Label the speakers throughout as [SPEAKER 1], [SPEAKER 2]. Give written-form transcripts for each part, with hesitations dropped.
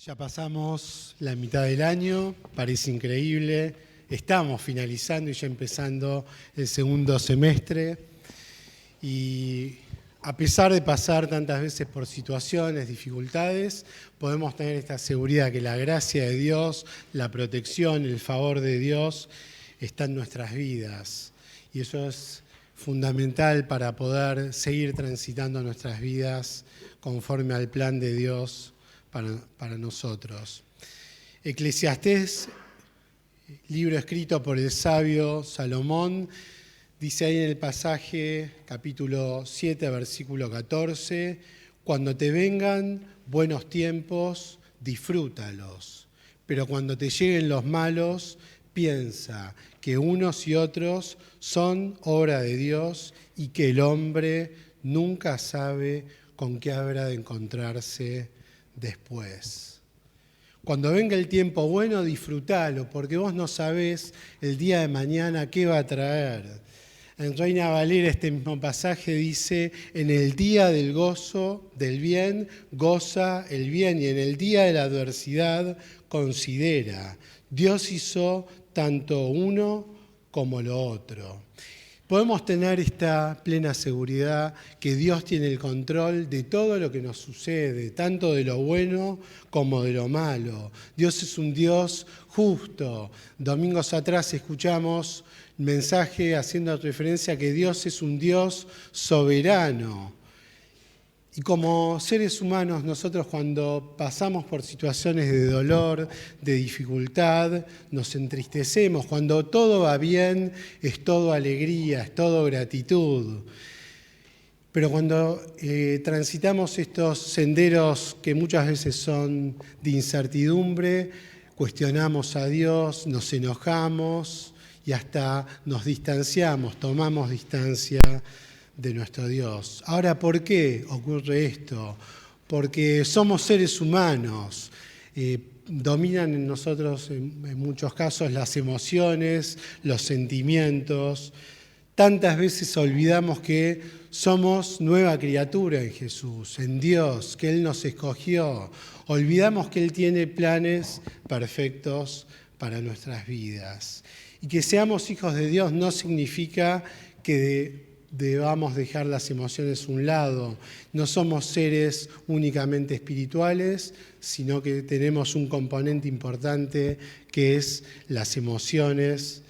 [SPEAKER 1] Ya pasamos la mitad del año, parece increíble. Estamos finalizando y ya empezando el segundo semestre. Y a pesar de pasar tantas veces por situaciones, dificultades, podemos tener esta seguridad que la gracia de Dios, la protección, el favor de Dios está en nuestras vidas. Y eso es fundamental para poder seguir transitando nuestras vidas conforme al plan de Dios para nosotros. Eclesiastés, libro escrito por el sabio Salomón, dice ahí en el pasaje, capítulo 7, versículo 14, cuando te vengan buenos tiempos, disfrútalos, pero cuando te lleguen los malos, piensa que unos y otros son obra de Dios y que el hombre nunca sabe con qué habrá de encontrarse después. Cuando venga el tiempo bueno, disfrútalo, porque vos no sabés el día de mañana qué va a traer. En Reina Valera este mismo pasaje dice, en el día del gozo del bien, goza el bien, y en el día de la adversidad, considera. Dios hizo tanto uno como lo otro. Podemos tener esta plena seguridad que Dios tiene el control de todo lo que nos sucede, tanto de lo bueno como de lo malo. Dios es un Dios justo. Domingos atrás escuchamos el mensaje haciendo referencia a que Dios es un Dios soberano. Y como seres humanos, nosotros cuando pasamos por situaciones de dolor, de dificultad, nos entristecemos. Cuando todo va bien, es todo alegría, es todo gratitud. Pero cuando transitamos estos senderos que muchas veces son de incertidumbre, cuestionamos a Dios, nos enojamos y hasta nos distanciamos, tomamos distancia de nuestro Dios. Ahora, ¿por qué ocurre esto? Porque somos seres humanos. Dominan en nosotros, en muchos casos, las emociones, los sentimientos. Tantas veces olvidamos que somos nueva criatura en Jesús, en Dios, que Él nos escogió. Olvidamos que Él tiene planes perfectos para nuestras vidas. Y que seamos hijos de Dios no significa que debamos dejar las emociones a un lado. No somos seres únicamente espirituales, sino que tenemos un componente importante que es las emociones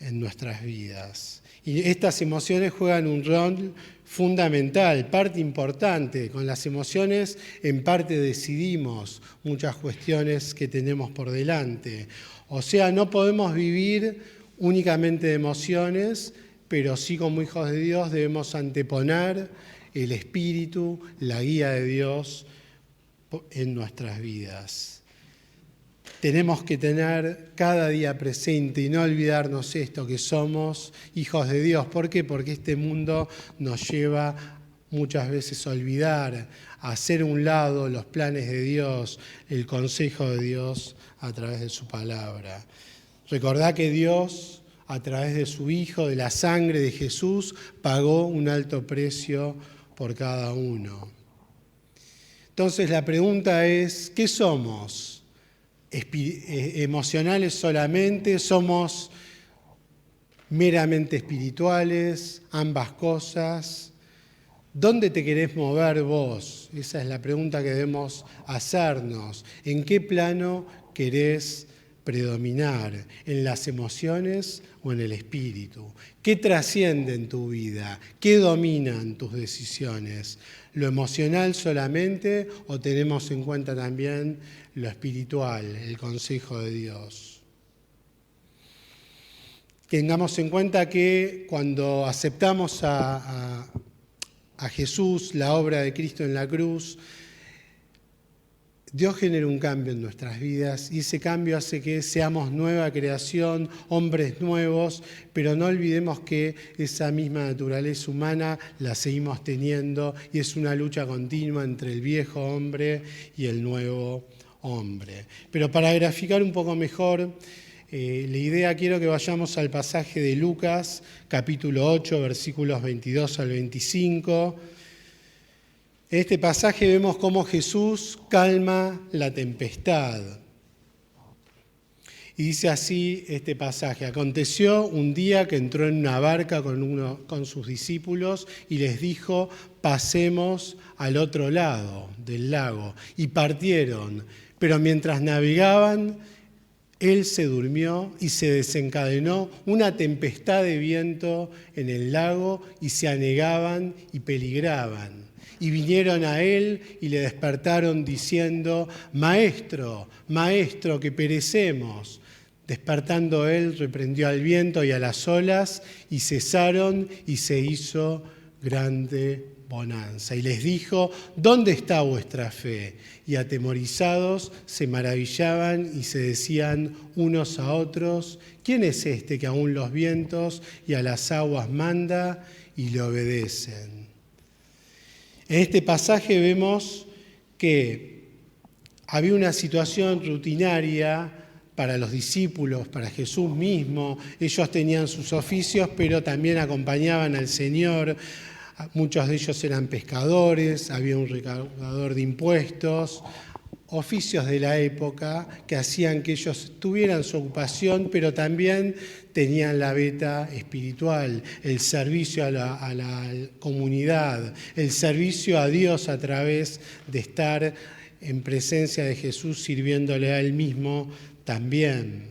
[SPEAKER 1] en nuestras vidas. Y estas emociones juegan un rol fundamental, parte importante. Con las emociones en parte decidimos muchas cuestiones que tenemos por delante. O sea, no podemos vivir únicamente de emociones, pero sí como hijos de Dios debemos anteponer el Espíritu, la guía de Dios en nuestras vidas. Tenemos que tener cada día presente y no olvidarnos esto, que somos hijos de Dios. ¿Por qué? Porque este mundo nos lleva muchas veces a olvidar, a hacer a un lado los planes de Dios, el consejo de Dios a través de su palabra. Recordá que Dios, a través de su Hijo, de la sangre de Jesús, pagó un alto precio por cada uno. Entonces la pregunta es, ¿qué somos? ¿Emocionales solamente? ¿Somos meramente espirituales? ¿Ambas cosas? ¿Dónde te querés mover vos? Esa es la pregunta que debemos hacernos. ¿En qué plano querés predominar? ¿En las emociones o en el espíritu? ¿Qué trasciende en tu vida? ¿Qué dominan tus decisiones? ¿Lo emocional solamente o tenemos en cuenta también lo espiritual, el consejo de Dios? Tengamos en cuenta que cuando aceptamos a Jesús, la obra de Cristo en la cruz, Dios genera un cambio en nuestras vidas y ese cambio hace que seamos nueva creación, hombres nuevos, pero no olvidemos que esa misma naturaleza humana la seguimos teniendo y es una lucha continua entre el viejo hombre y el nuevo hombre. Pero para graficar un poco mejor la idea, quiero que vayamos al pasaje de Lucas, capítulo 8, versículos 22 al 25. En este pasaje vemos cómo Jesús calma la tempestad. Y dice así este pasaje: aconteció un día que entró en una barca con sus discípulos y les dijo: pasemos al otro lado del lago. Y partieron, pero mientras navegaban, él se durmió y se desencadenó una tempestad de viento en el lago y se anegaban y peligraban. Y vinieron a él y le despertaron diciendo: Maestro, Maestro, que perecemos. Despertando él, reprendió al viento y a las olas, y cesaron, y se hizo grande bonanza. Y les dijo: ¿dónde está vuestra fe? Y atemorizados se maravillaban y se decían unos a otros: ¿quién es este que aún los vientos y a las aguas manda y le obedecen? En este pasaje vemos que había una situación rutinaria para los discípulos, para Jesús mismo. Ellos tenían sus oficios, pero también acompañaban al Señor. Muchos de ellos eran pescadores, había un recaudador de impuestos, oficios de la época que hacían que ellos tuvieran su ocupación, pero también tenían la veta espiritual, el servicio a la comunidad, el servicio a Dios a través de estar en presencia de Jesús, sirviéndole a Él mismo también.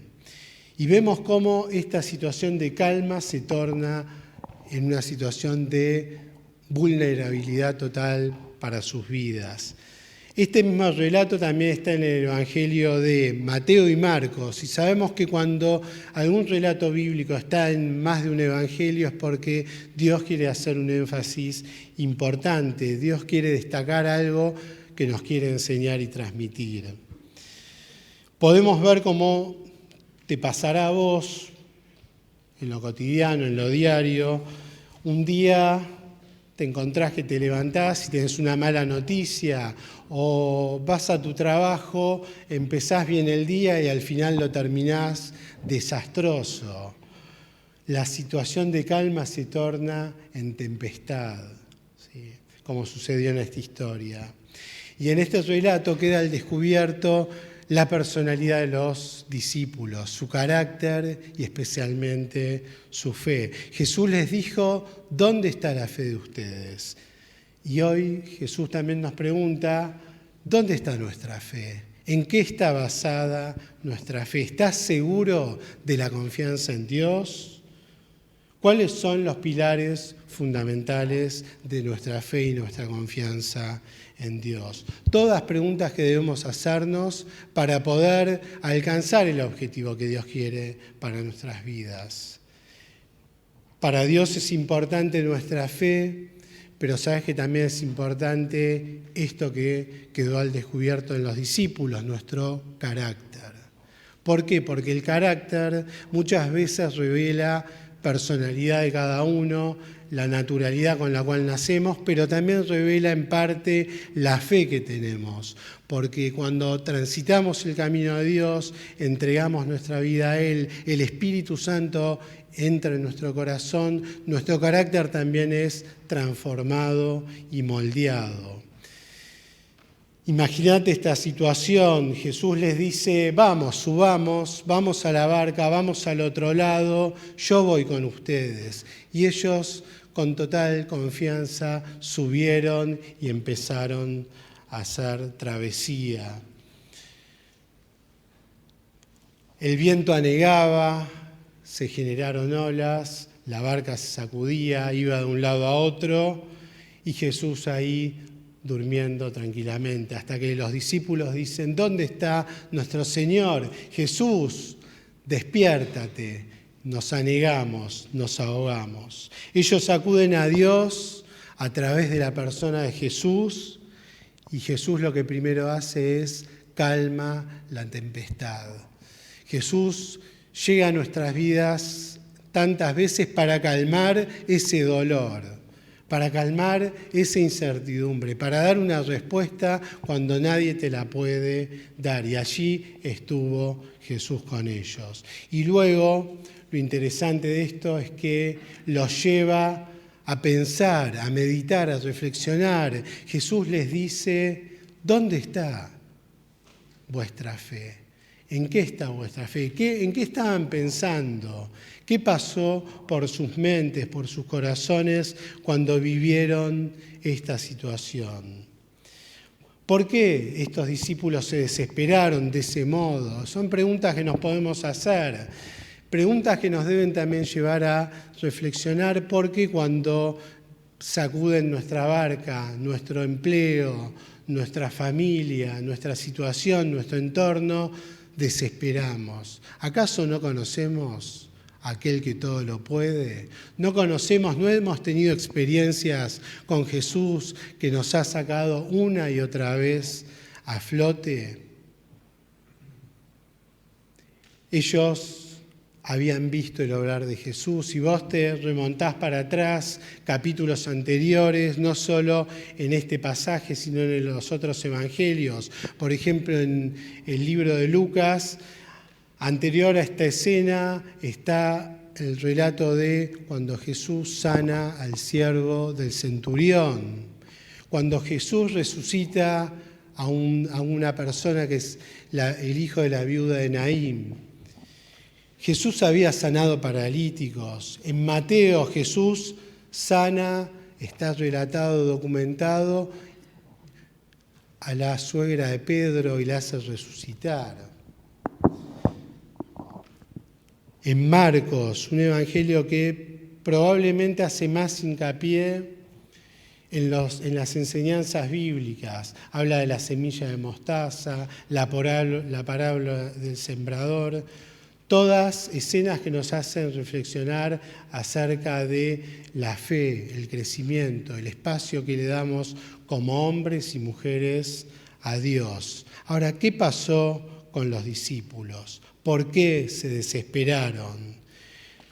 [SPEAKER 1] Y vemos cómo esta situación de calma se torna en una situación de vulnerabilidad total para sus vidas. Este mismo relato también está en el Evangelio de Mateo y Marcos, y sabemos que cuando algún relato bíblico está en más de un evangelio es porque Dios quiere hacer un énfasis importante, Dios quiere destacar algo que nos quiere enseñar y transmitir. Podemos ver cómo te pasará a vos, en lo cotidiano, en lo diario. Un día te encontrás que te levantás y tenés una mala noticia, o vas a tu trabajo, empezás bien el día y al final lo terminás desastroso. La situación de calma se torna en tempestad, ¿sí? Como sucedió en esta historia. Y en este relato queda al descubierto la personalidad de los discípulos, su carácter y especialmente su fe. Jesús les dijo: ¿dónde está la fe de ustedes? Y hoy Jesús también nos pregunta: ¿dónde está nuestra fe? ¿En qué está basada nuestra fe? ¿Estás seguro de la confianza en Dios? ¿Cuáles son los pilares fundamentales de nuestra fe y nuestra confianza en Dios? Todas preguntas que debemos hacernos para poder alcanzar el objetivo que Dios quiere para nuestras vidas. Para Dios es importante nuestra fe, pero sabes que también es importante esto que quedó al descubierto en los discípulos, nuestro carácter. ¿Por qué? Porque el carácter muchas veces revela personalidad de cada uno, la naturalidad con la cual nacemos, pero también revela en parte la fe que tenemos, porque cuando transitamos el camino de Dios, entregamos nuestra vida a Él, el Espíritu Santo entra en nuestro corazón, nuestro carácter también es transformado y moldeado. Imagínate esta situación, Jesús les dice: vamos, subamos, vamos a la barca, vamos al otro lado, yo voy con ustedes. Y ellos con total confianza subieron y empezaron a hacer travesía. El viento anegaba, se generaron olas, la barca se sacudía, iba de un lado a otro y Jesús ahí durmiendo tranquilamente, hasta que los discípulos dicen: ¿dónde está nuestro Señor? Jesús, despiértate, nos anegamos, nos ahogamos. Ellos acuden a Dios a través de la persona de Jesús, y Jesús lo que primero hace es calma la tempestad. Jesús llega a nuestras vidas tantas veces para calmar ese dolor, para calmar esa incertidumbre, para dar una respuesta cuando nadie te la puede dar. Y allí estuvo Jesús con ellos. Y luego, lo interesante de esto es que los lleva a pensar, a meditar, a reflexionar, Jesús les dice: ¿dónde está vuestra fe? ¿En qué está vuestra fe? ¿En qué estaban pensando? ¿Qué pasó por sus mentes, por sus corazones cuando vivieron esta situación? ¿Por qué estos discípulos se desesperaron de ese modo? Son preguntas que nos podemos hacer, preguntas que nos deben también llevar a reflexionar, porque cuando sacuden nuestra barca, nuestro empleo, nuestra familia, nuestra situación, nuestro entorno, desesperamos. ¿Acaso no conocemos a aquel que todo lo puede? ¿No conocemos, no hemos tenido experiencias con Jesús que nos ha sacado una y otra vez a flote? Ellos habían visto el obrar de Jesús. Si vos te remontás para atrás, capítulos anteriores, no solo en este pasaje, sino en los otros evangelios, por ejemplo en el libro de Lucas, anterior a esta escena está el relato de cuando Jesús sana al siervo del centurión, cuando Jesús resucita a una persona que es el hijo de la viuda de Naín. Jesús había sanado paralíticos. En Mateo Jesús sana, está relatado, documentado, a la suegra de Pedro y la hace resucitar. En Marcos, un evangelio que probablemente hace más hincapié en las enseñanzas bíblicas, habla de la semilla de mostaza, la parábola del sembrador, todas escenas que nos hacen reflexionar acerca de la fe, el crecimiento, el espacio que le damos como hombres y mujeres a Dios. Ahora, ¿qué pasó con los discípulos? ¿Por qué se desesperaron?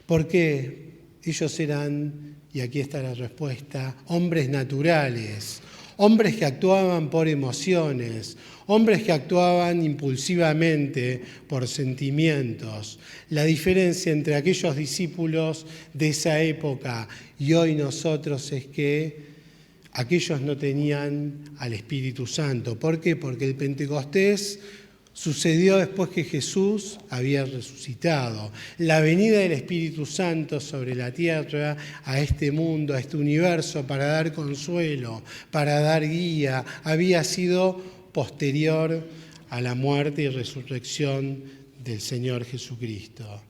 [SPEAKER 1] Porque ellos eran, y aquí está la respuesta, hombres naturales, hombres que actuaban por emociones, hombres que actuaban impulsivamente por sentimientos. La diferencia entre aquellos discípulos de esa época y hoy nosotros es que aquellos no tenían al Espíritu Santo. ¿Por qué? Porque el Pentecostés sucedió después que Jesús había resucitado. La venida del Espíritu Santo sobre la tierra, a este mundo, a este universo, para dar consuelo, para dar guía, había sido posterior a la muerte y resurrección del Señor Jesucristo.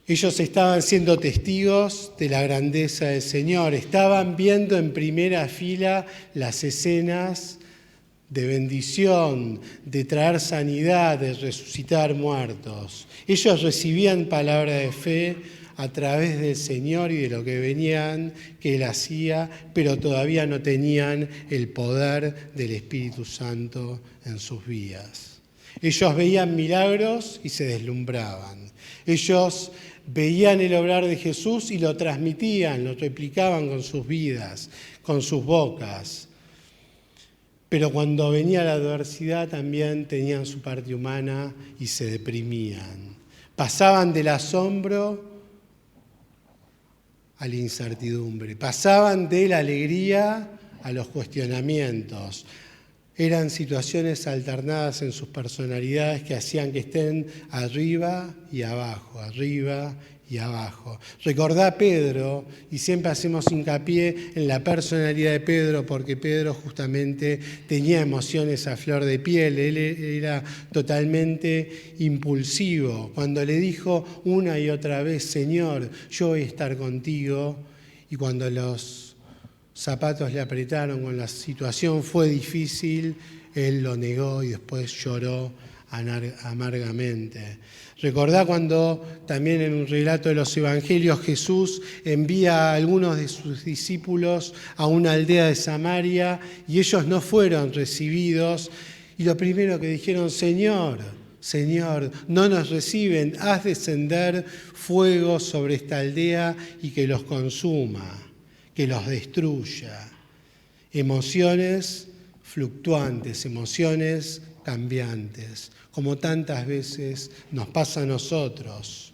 [SPEAKER 1] Ellos estaban siendo testigos de la grandeza del Señor, estaban viendo en primera fila las escenas de bendición, de traer sanidad, de resucitar muertos. Ellos recibían palabra de fe a través del Señor y de lo que venían, que Él hacía, pero todavía no tenían el poder del Espíritu Santo en sus vidas. Ellos veían milagros y se deslumbraban. Ellos veían el obrar de Jesús y lo transmitían, lo replicaban con sus vidas, con sus bocas. Pero cuando venía la adversidad también tenían su parte humana y se deprimían. Pasaban del asombro a la incertidumbre, pasaban de la alegría a los cuestionamientos. Eran situaciones alternadas en sus personalidades que hacían que estén arriba y abajo, arriba y abajo. Recordá a Pedro, y siempre hacemos hincapié en la personalidad de Pedro, porque Pedro justamente tenía emociones a flor de piel, él era totalmente impulsivo. Cuando le dijo una y otra vez, Señor, yo voy a estar contigo, y cuando los zapatos le apretaron, cuando la situación fue difícil, él lo negó y después lloró amargamente. Recordá cuando también en un relato de los evangelios Jesús envía a algunos de sus discípulos a una aldea de Samaria y ellos no fueron recibidos y lo primero que dijeron, Señor, no nos reciben, haz descender fuego sobre esta aldea y que los consuma, que los destruya. Emociones fluctuantes, emociones cambiantes, como tantas veces nos pasa a nosotros.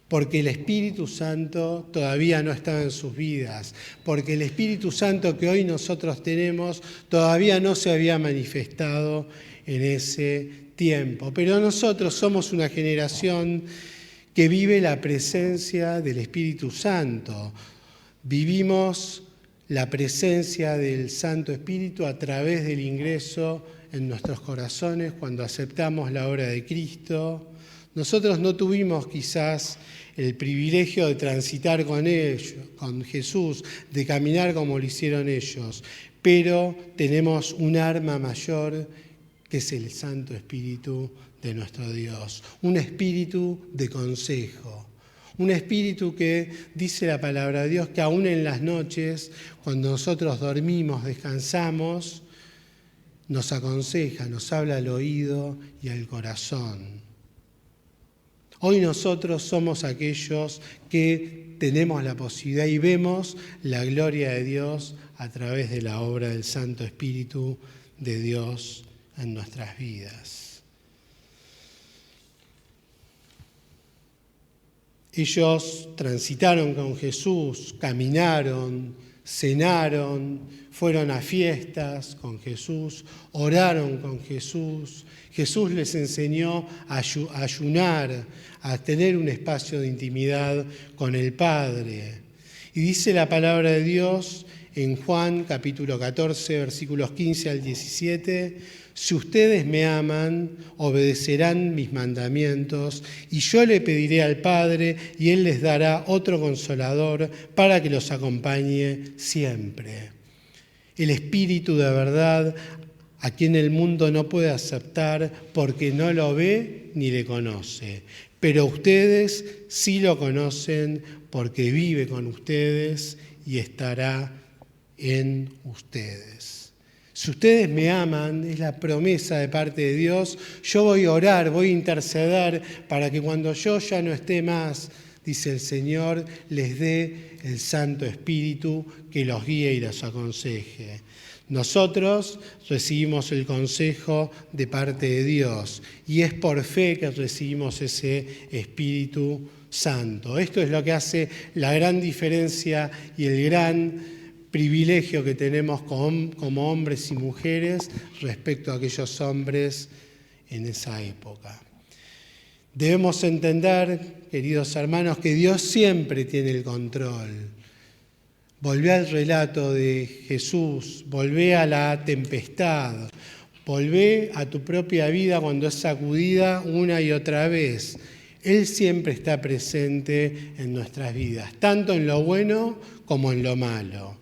[SPEAKER 1] porque el Espíritu Santo todavía no estaba en sus vidas, porque el Espíritu Santo que hoy nosotros tenemos todavía no se había manifestado en ese tiempo. Pero nosotros somos una generación que vive la presencia del Espíritu Santo. Vivimos la presencia del Santo Espíritu a través del ingreso en nuestros corazones cuando aceptamos la obra de Cristo. Nosotros no tuvimos quizás el privilegio de transitar con Jesús, de caminar como lo hicieron ellos, pero tenemos un arma mayor que es el Santo Espíritu de nuestro Dios, un espíritu de consejo, un espíritu que dice la palabra de Dios que aún en las noches, cuando nosotros dormimos, descansamos, nos aconseja, nos habla al oído y al corazón. Hoy nosotros somos aquellos que tenemos la posibilidad y vemos la gloria de Dios a través de la obra del Santo Espíritu de Dios en nuestras vidas. Ellos transitaron con Jesús, caminaron, cenaron, fueron a fiestas con Jesús, oraron con Jesús. Jesús les enseñó a ayunar, a tener un espacio de intimidad con el Padre. Y dice la palabra de Dios en Juan capítulo 14, versículos 15 al 17, si ustedes me aman, obedecerán mis mandamientos, y yo le pediré al Padre, y Él les dará otro consolador para que los acompañe siempre. El Espíritu de verdad, a quien el mundo no puede aceptar porque no lo ve ni le conoce. Pero ustedes sí lo conocen porque vive con ustedes y estará en ustedes. Si ustedes me aman, es la promesa de parte de Dios, yo voy a orar, voy a interceder para que cuando yo ya no esté más, dice el Señor, les dé el Santo Espíritu que los guíe y los aconseje. Nosotros recibimos el consejo de parte de Dios y es por fe que recibimos ese Espíritu Santo. Esto es lo que hace la gran diferencia y el gran privilegio que tenemos como hombres y mujeres respecto a aquellos hombres en esa época. Debemos entender, queridos hermanos, que Dios siempre tiene el control. Volvé al relato de Jesús, volvé a la tempestad, volvé a tu propia vida cuando es sacudida una y otra vez. Él siempre está presente en nuestras vidas, tanto en lo bueno como en lo malo.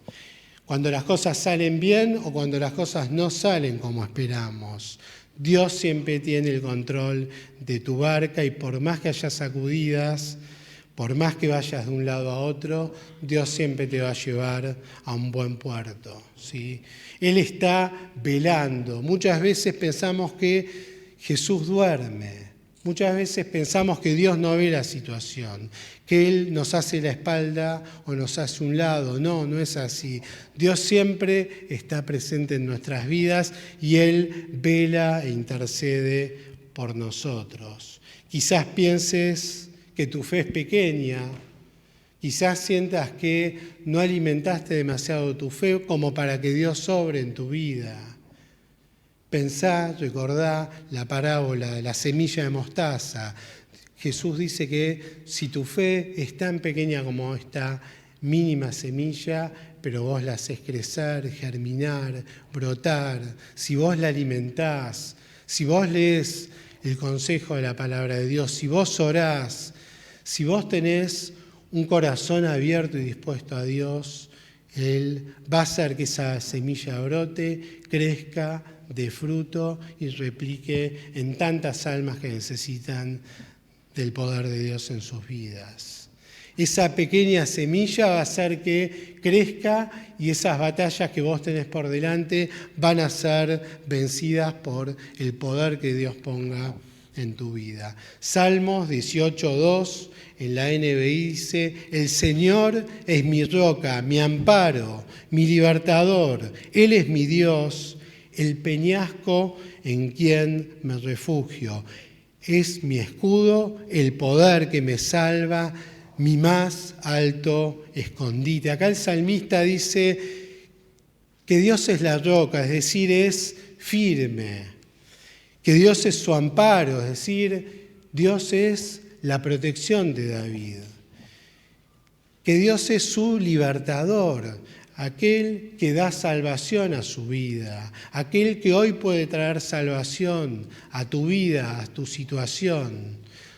[SPEAKER 1] Cuando las cosas salen bien o cuando las cosas no salen como esperamos. Dios siempre tiene el control de tu barca y por más que haya sacudidas, por más que vayas de un lado a otro, Dios siempre te va a llevar a un buen puerto, ¿sí? Él está velando. Muchas veces pensamos que Jesús duerme. Muchas veces pensamos que Dios no ve la situación, que Él nos hace la espalda o nos hace un lado. No, no es así. Dios siempre está presente en nuestras vidas y Él vela e intercede por nosotros. Quizás pienses que tu fe es pequeña, quizás sientas que no alimentaste demasiado tu fe como para que Dios sobre en tu vida. Pensá, recordá la parábola de la semilla de mostaza. Jesús dice que si tu fe es tan pequeña como esta mínima semilla, pero vos la hacés crecer, germinar, brotar, si vos la alimentás, si vos lees el consejo de la palabra de Dios, si vos orás, si vos tenés un corazón abierto y dispuesto a Dios, Él va a hacer que esa semilla brote, crezca, dé fruto y replique en tantas almas que necesitan del poder de Dios en sus vidas. Esa pequeña semilla va a hacer que crezca y esas batallas que vos tenés por delante van a ser vencidas por el poder que Dios ponga en tu vida. Salmos 18:2 en la NBI dice: el Señor es mi roca, mi amparo, mi libertador. Él es mi Dios, el peñasco en quien me refugio. es mi escudo, el poder que me salva, mi más alto escondite. Acá el salmista dice que Dios es la roca, es decir, es firme, que Dios es su amparo, es decir, Dios es la protección de David, que Dios es su libertador, aquel que da salvación a su vida, aquel que hoy puede traer salvación a tu vida, a tu situación.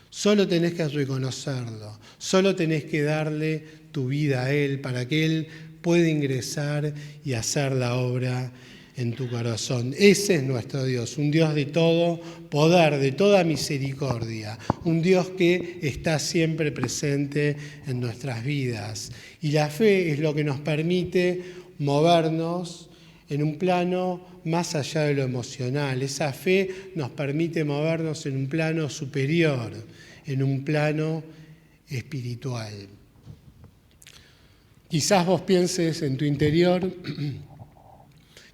[SPEAKER 1] Solo tenés que reconocerlo, solo tenés que darle tu vida a Él para que Él pueda ingresar y hacer la obra en tu corazón. Ese es nuestro Dios, un Dios de todo poder, de toda misericordia, un Dios que está siempre presente en nuestras vidas. Y la fe es lo que nos permite movernos en un plano más allá de lo emocional. Esa fe nos permite movernos en un plano superior, en un plano espiritual. Quizás vos pienses en tu interior,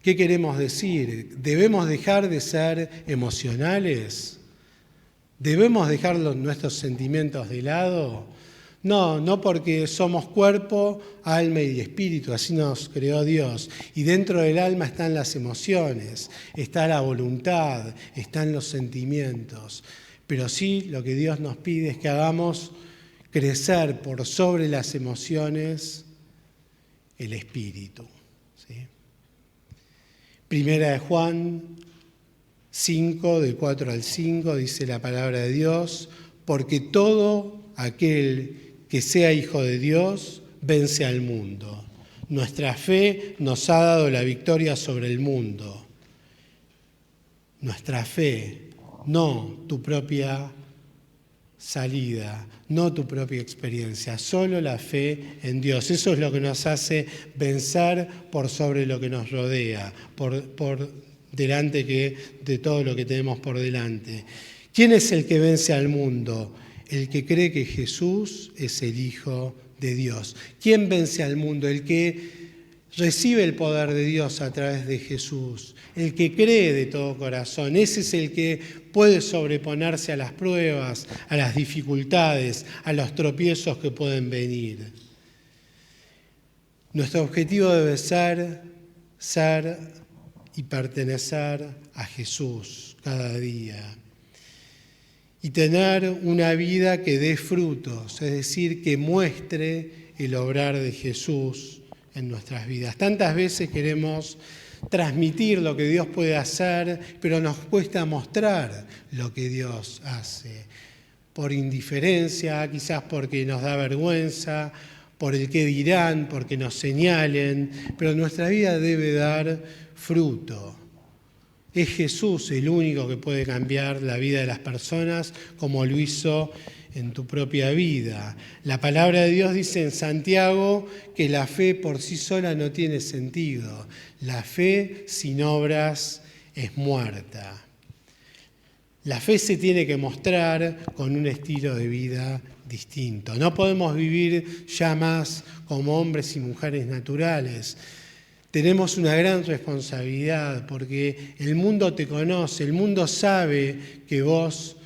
[SPEAKER 1] ¿qué queremos decir? ¿Debemos dejar de ser emocionales? ¿Debemos dejar nuestros sentimientos de lado? No, no porque somos cuerpo, alma y espíritu, así nos creó Dios. Y dentro del alma están las emociones, está la voluntad, están los sentimientos. Pero sí, lo que Dios nos pide es que hagamos crecer por sobre las emociones el espíritu. ¿Sí? Primera de Juan 5, del 4 al 5, dice la palabra de Dios, porque todo aquel que sea hijo de Dios vence al mundo. Nuestra fe nos ha dado la victoria sobre el mundo. Nuestra fe, no tu propia salida, no tu propia experiencia, solo la fe en Dios. Eso es lo que nos hace vencer por sobre lo que nos rodea, por delante de todo lo que tenemos por delante. ¿Quién es el que vence al mundo? El que cree que Jesús es el Hijo de Dios. ¿Quién vence al mundo? El que recibe el poder de Dios a través de Jesús, el que cree de todo corazón. Ese es el que puede sobreponerse a las pruebas, a las dificultades, a los tropiezos que pueden venir. Nuestro objetivo debe ser y pertenecer a Jesús cada día y tener una vida que dé frutos, es decir, que muestre el obrar de Jesús en nuestras vidas. Tantas veces queremos transmitir lo que Dios puede hacer, pero nos cuesta mostrar lo que Dios hace. Por indiferencia, quizás porque nos da vergüenza, por el qué dirán, porque nos señalen, pero nuestra vida debe dar fruto. Es Jesús el único que puede cambiar la vida de las personas como lo hizo en tu propia vida. La palabra de Dios dice en Santiago que la fe por sí sola no tiene sentido. La fe sin obras es muerta. La fe se tiene que mostrar con un estilo de vida distinto. No podemos vivir ya más como hombres y mujeres naturales. Tenemos una gran responsabilidad porque el mundo te conoce, el mundo sabe que vos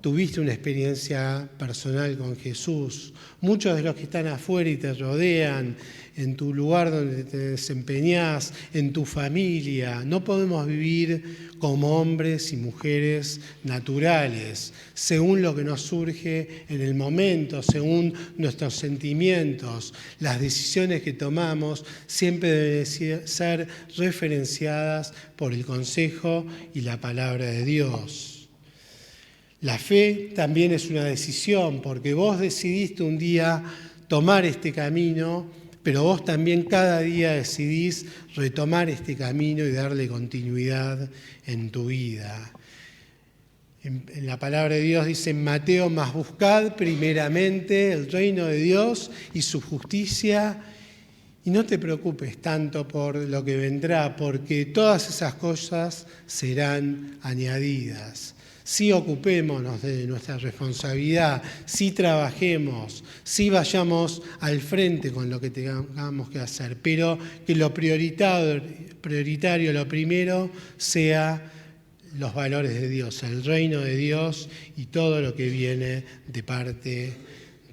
[SPEAKER 1] tuviste una experiencia personal con Jesús. Muchos de los que están afuera y te rodean, en tu lugar donde te desempeñás, en tu familia. No podemos vivir como hombres y mujeres naturales, según lo que nos surge en el momento, según nuestros sentimientos. Las decisiones que tomamos siempre deben ser referenciadas por el consejo y la palabra de Dios. La fe también es una decisión, porque vos decidiste un día tomar este camino, pero vos también cada día decidís retomar este camino y darle continuidad en tu vida. En la palabra de Dios dice en Mateo, mas buscad primeramente el reino de Dios y su justicia, y no te preocupes tanto por lo que vendrá, porque todas esas cosas serán añadidas. Sí ocupémonos de nuestra responsabilidad, sí trabajemos, sí vayamos al frente con lo que tengamos que hacer, pero que lo prioritario, lo primero, sea los valores de Dios, el reino de Dios y todo lo que viene de parte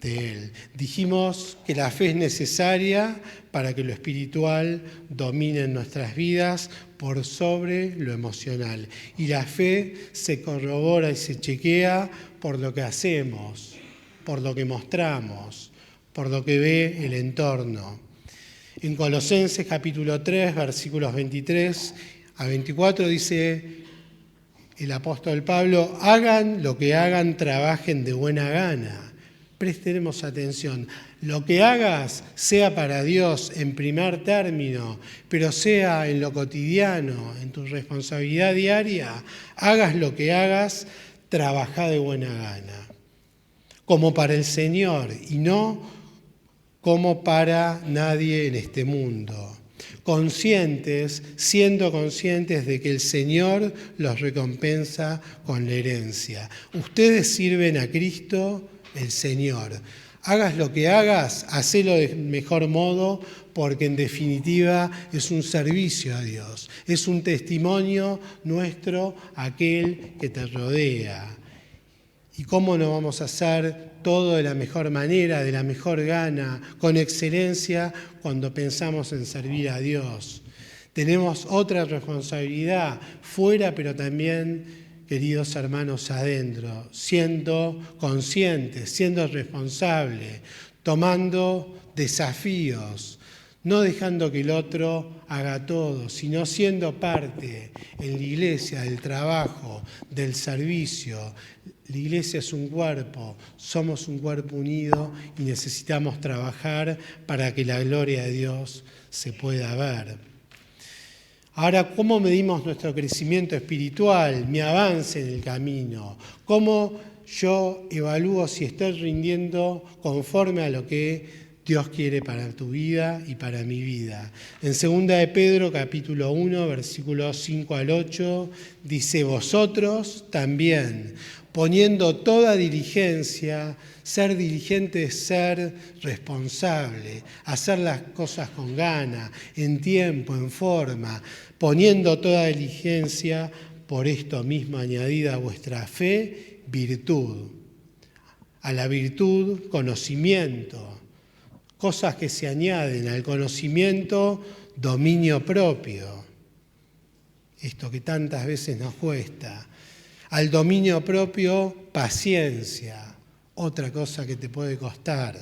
[SPEAKER 1] de Él. Dijimos que la fe es necesaria para que lo espiritual domine en nuestras vidas por sobre lo emocional. Y la fe se corrobora y se chequea por lo que hacemos, por lo que mostramos, por lo que ve el entorno. En Colosenses capítulo 3, versículos 23 a 24 dice el apóstol Pablo: hagan lo que hagan, trabajen de buena gana. Prestemos atención. Lo que hagas sea para Dios en primer término, pero sea en lo cotidiano, en tu responsabilidad diaria. Hagas lo que hagas, trabajá de buena gana. Como para el Señor y no como para nadie en este mundo. Siendo conscientes de que el Señor los recompensa con la herencia. Ustedes sirven a Cristo, el Señor. Hagas lo que hagas, hacelo del mejor modo, porque en definitiva es un servicio a Dios. Es un testimonio nuestro a aquel que te rodea. ¿Y cómo no vamos a hacer todo de la mejor manera, de la mejor gana, con excelencia, cuando pensamos en servir a Dios? Tenemos otra responsabilidad fuera, pero también, queridos hermanos, adentro, siendo conscientes, siendo responsables, tomando desafíos, no dejando que el otro haga todo, sino siendo parte en la iglesia del trabajo, del servicio. La iglesia es un cuerpo, somos un cuerpo unido y necesitamos trabajar para que la gloria de Dios se pueda ver. Ahora, ¿cómo medimos nuestro crecimiento espiritual, mi avance en el camino? ¿Cómo yo evalúo si estoy rindiendo conforme a lo que Dios quiere para tu vida y para mi vida? En 2 de Pedro, capítulo 1, versículos 5 al 8, dice: vosotros también, poniendo toda diligencia. Ser diligente es ser responsable, hacer las cosas con gana, en tiempo, en forma, poniendo toda diligencia, por esto mismo añadida a vuestra fe, virtud. A la virtud, conocimiento. Cosas que se añaden al conocimiento, dominio propio. Esto que tantas veces nos cuesta. Al dominio propio, paciencia. Otra cosa que te puede costar.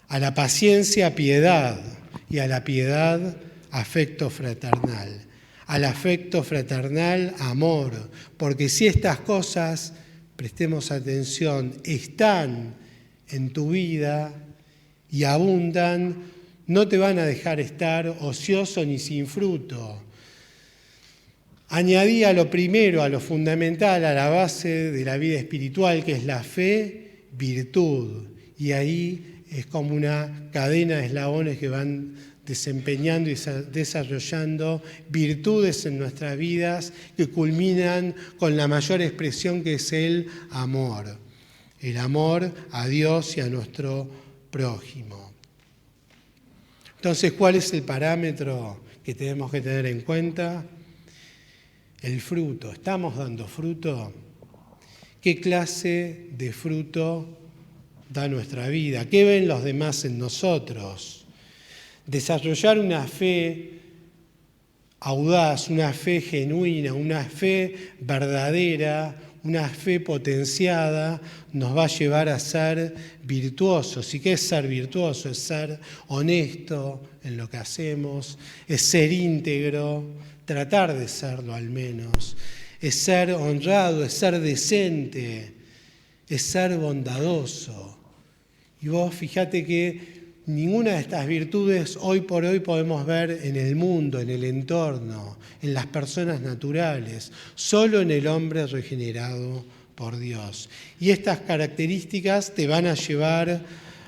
[SPEAKER 1] A la paciencia, piedad. Y a la piedad, afecto fraternal. Al afecto fraternal, amor. Porque si estas cosas, prestemos atención, están en tu vida y abundan, no te van a dejar estar ocioso ni sin fruto. Añadí a lo primero, a lo fundamental, a la base de la vida espiritual, que es la fe, virtud. Y ahí es como una cadena de eslabones que van desempeñando y desarrollando virtudes en nuestras vidas que culminan con la mayor expresión, que es el amor. El amor a Dios y a nuestro prójimo. Entonces, ¿cuál es el parámetro que tenemos que tener en cuenta? El fruto. ¿Estamos dando fruto? ¿Qué clase de fruto da nuestra vida? ¿Qué ven los demás en nosotros? Desarrollar una fe audaz, una fe genuina, una fe verdadera, una fe potenciada, nos va a llevar a ser virtuosos. ¿Y qué es ser virtuoso? Es ser honesto en lo que hacemos, es ser íntegro, tratar de serlo al menos, es ser honrado, es ser decente, es ser bondadoso. Y vos fíjate que ninguna de estas virtudes hoy por hoy podemos ver en el mundo, en el entorno, en las personas naturales, solo en el hombre regenerado por Dios. Y estas características te van a llevar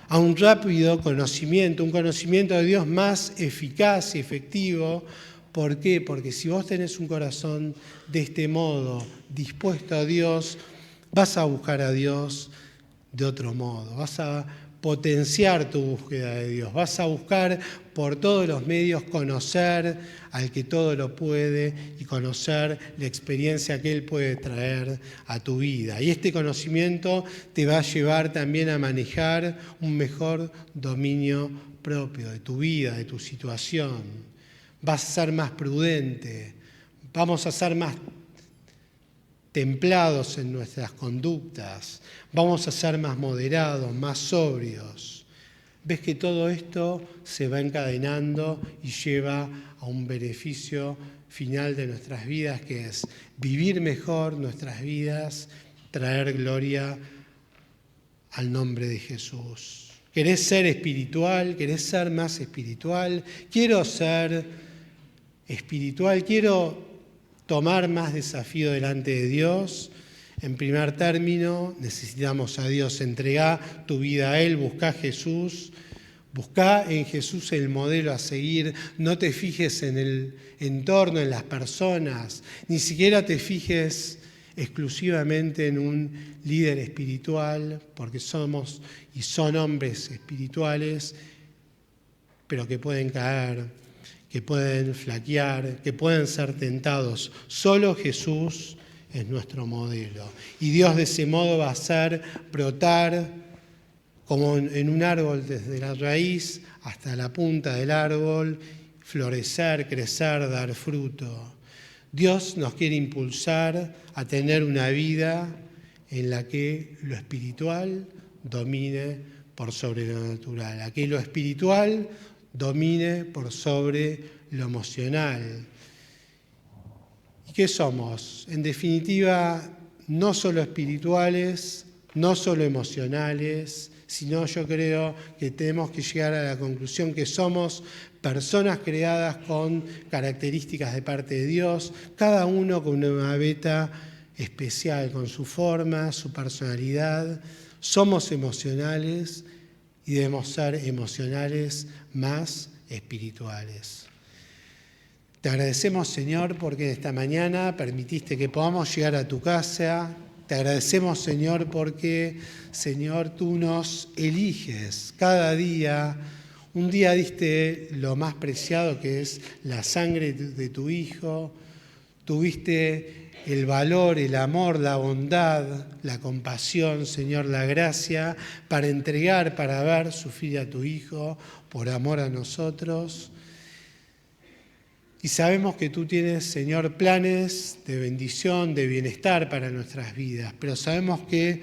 [SPEAKER 1] a un rápido conocimiento, un conocimiento de Dios más eficaz y efectivo. ¿Por qué? Porque si vos tenés un corazón de este modo, dispuesto a Dios, vas a buscar a Dios de otro modo, vas a potenciar tu búsqueda de Dios. Vas a buscar por todos los medios conocer al que todo lo puede y conocer la experiencia que Él puede traer a tu vida. Y este conocimiento te va a llevar también a manejar un mejor dominio propio de tu vida, de tu situación. Vas a ser más prudente, vamos a ser más templados en nuestras conductas, vamos a ser más moderados, más sobrios. Ves que todo esto se va encadenando y lleva a un beneficio final de nuestras vidas, que es vivir mejor nuestras vidas, traer gloria al nombre de Jesús. ¿Querés ser espiritual? ¿Querés ser más espiritual? Quiero ser espiritual, quiero tomar más desafío delante de Dios. En primer término, necesitamos a Dios. Entregá tu vida a Él, buscá a Jesús. Buscá en Jesús el modelo a seguir. No te fijes en el entorno, en las personas. Ni siquiera te fijes exclusivamente en un líder espiritual, porque somos y son hombres espirituales, pero que pueden caer, que pueden flaquear, que pueden ser tentados. Solo Jesús es nuestro modelo. Y Dios de ese modo va a hacer brotar como en un árbol desde la raíz hasta la punta del árbol, florecer, crecer, dar fruto. Dios nos quiere impulsar a tener una vida en la que lo espiritual domine por sobre lo natural, a que lo espiritual domine por sobre lo emocional. ¿Y qué somos? En definitiva, no solo espirituales, no solo emocionales, sino yo creo que tenemos que llegar a la conclusión que somos personas creadas con características de parte de Dios, cada uno con una beta especial, con su forma, su personalidad. Somos emocionales y debemos ser emocionales más espirituales. Te agradecemos, Señor, porque esta mañana permitiste que podamos llegar a tu casa. Te agradecemos, Señor, porque, Señor, tú nos eliges cada día. Un día diste lo más preciado, que es la sangre de tu Hijo. Tuviste el valor, el amor, la bondad, la compasión, Señor, la gracia, para entregar, para ver sufrir a tu Hijo por amor a nosotros. Y sabemos que tú tienes, Señor, planes de bendición, de bienestar para nuestras vidas, pero sabemos que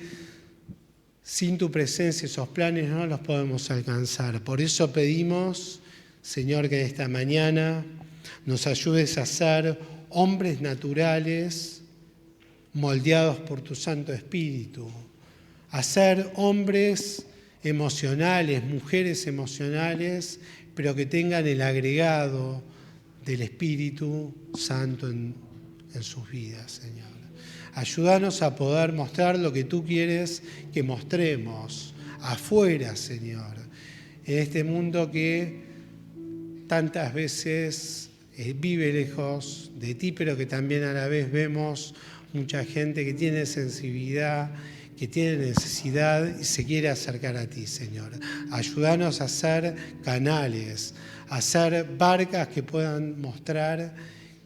[SPEAKER 1] sin tu presencia esos planes no los podemos alcanzar. Por eso pedimos, Señor, que esta mañana nos ayudes a ser hombres naturales moldeados por tu Santo Espíritu, a ser hombres emocionales, mujeres emocionales, pero que tengan el agregado del Espíritu Santo en sus vidas, Señor. Ayúdanos a poder mostrar lo que tú quieres que mostremos afuera, Señor, en este mundo que tantas veces vive lejos de ti, pero que también a la vez vemos mucha gente que tiene sensibilidad, que tiene necesidad y se quiere acercar a ti, Señor. Ayúdanos a ser canales, a ser barcas que puedan mostrar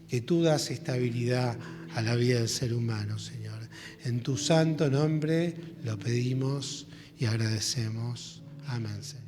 [SPEAKER 1] que tú das estabilidad a la vida del ser humano, Señor. En tu santo nombre lo pedimos y agradecemos. Amén, Señor.